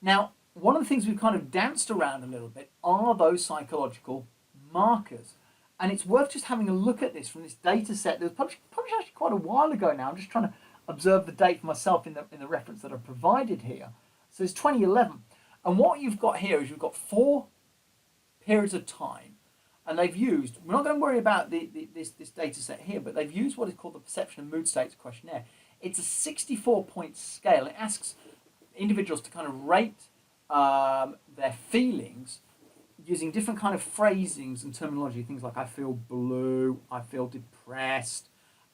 Now, one of the things we've kind of danced around a little bit are those psychological markers. And it's worth just having a look at this from this data set that was published actually quite a while ago now. I'm just trying to observe the date for myself in the reference that I've provided here. So it's 2011. And what you've got here is you've got 4 periods of time. And they've used, we're not going to worry about this data set here, but they've used what is called the Perception and Mood States questionnaire. It's a 64-point scale. It asks individuals to kind of rate their feelings using different kind of phrasings and terminology, things like I feel blue, I feel depressed,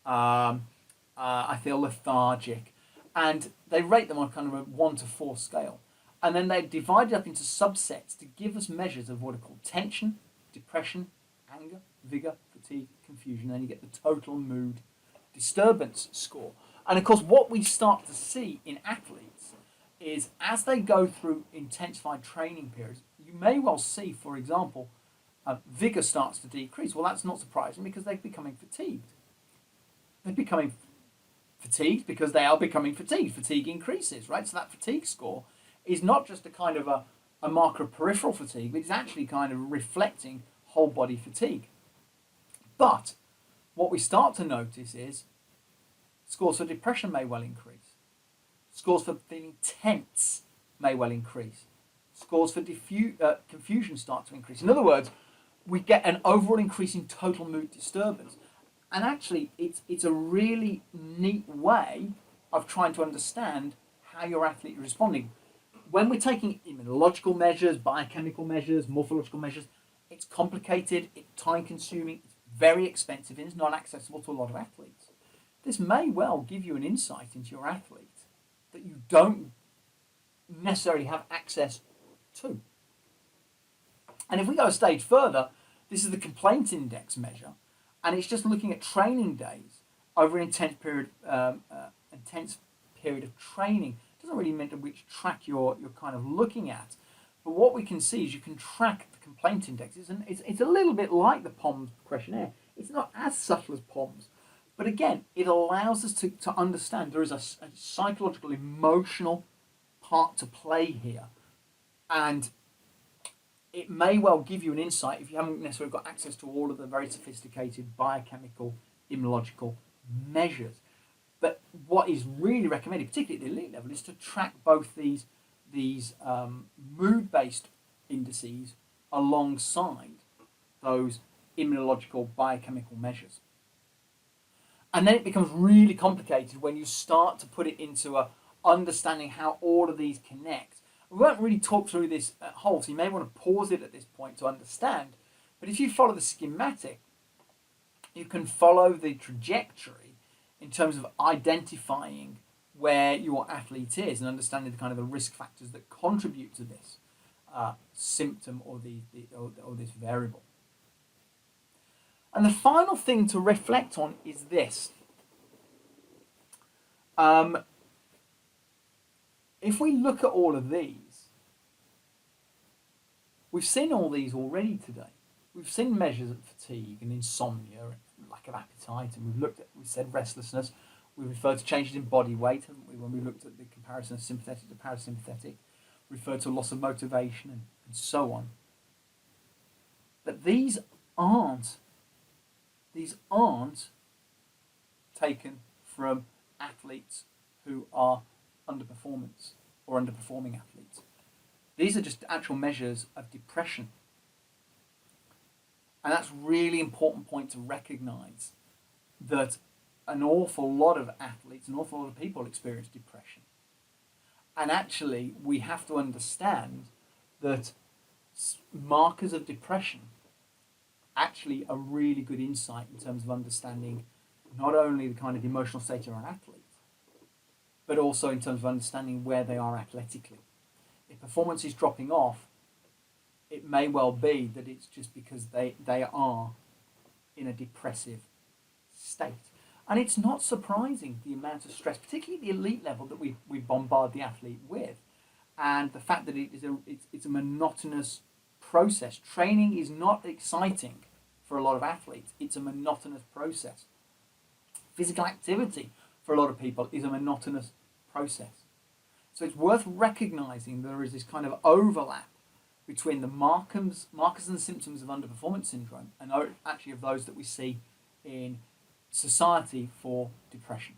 I feel lethargic, and they rate them on kind of a 1 to 4 scale. And then they divide it up into subsets to give us measures of what are called tension, depression, anger, vigor, fatigue, confusion. Then you get the total mood disturbance score. And of course, what we start to see in athletes is as they go through intensified training periods, you may well see, for example, vigor starts to decrease. Well, that's not surprising because they're becoming fatigued. They're becoming fatigued because they are becoming fatigued. Fatigue increases, right? So that fatigue score is not just a kind of a marker of peripheral fatigue, but it's actually kind of reflecting whole body fatigue. But what we start to notice is scores for depression may well increase. Scores for feeling tense may well increase. Scores for confusion start to increase. In other words, we get an overall increase in total mood disturbance. And actually, it's a really neat way of trying to understand how your athlete is responding. When we're taking immunological measures, biochemical measures, morphological measures, it's complicated, it's time-consuming, it's very expensive, and it's not accessible to a lot of athletes. This may well give you an insight into your athlete that you don't necessarily have access to. And if we go a stage further, this is the complaint index measure, and it's just looking at training days over an intense period of training. It doesn't really mean which track you're kind of looking at, but what we can see is you can track the complaint indexes, and it's a little bit like the POMS questionnaire. It's not as subtle as POMS, but again, it allows us to understand there is a psychological, emotional part to play here, and it may well give you an insight if you haven't necessarily got access to all of the very sophisticated biochemical, immunological measures. But what is really recommended, particularly at the elite level, is to track both these mood-based indices alongside those immunological biochemical measures. And then it becomes really complicated when you start to put it into a understanding how all of these connect. We won't really talk through this at whole, so you may want to pause it at this point to understand. But if you follow the schematic, you can follow the trajectory in terms of identifying where your athlete is and understanding the kind of the risk factors that contribute to this symptom or this variable. And the final thing to reflect on is this. If we look at all of these, we've seen all these already today. We've seen measures of fatigue and insomnia and lack of appetite, and we said restlessness. We referred to changes in body weight, haven't we, when we looked at the comparison of sympathetic to parasympathetic, referred to loss of motivation and so on. But these aren't taken from athletes who are underperformance or underperforming athletes. These are just actual measures of depression. And that's a really important point to recognize, that an awful lot of athletes, an awful lot of people experience depression. And actually, we have to understand that markers of depression actually a really good insight in terms of understanding not only the kind of emotional state of an athlete, but also in terms of understanding where they are athletically. If performance is dropping off, it may well be that it's just because they are in a depressive state. And it's not surprising the amount of stress, particularly at the elite level, that we bombard the athlete with, and the fact that it's a monotonous process. Training is not exciting for a lot of athletes. It's a monotonous process. Physical activity for a lot of people is a monotonous process. So it's worth recognizing there is this kind of overlap between the markers and symptoms of underperformance syndrome and actually of those that we see in society for depression.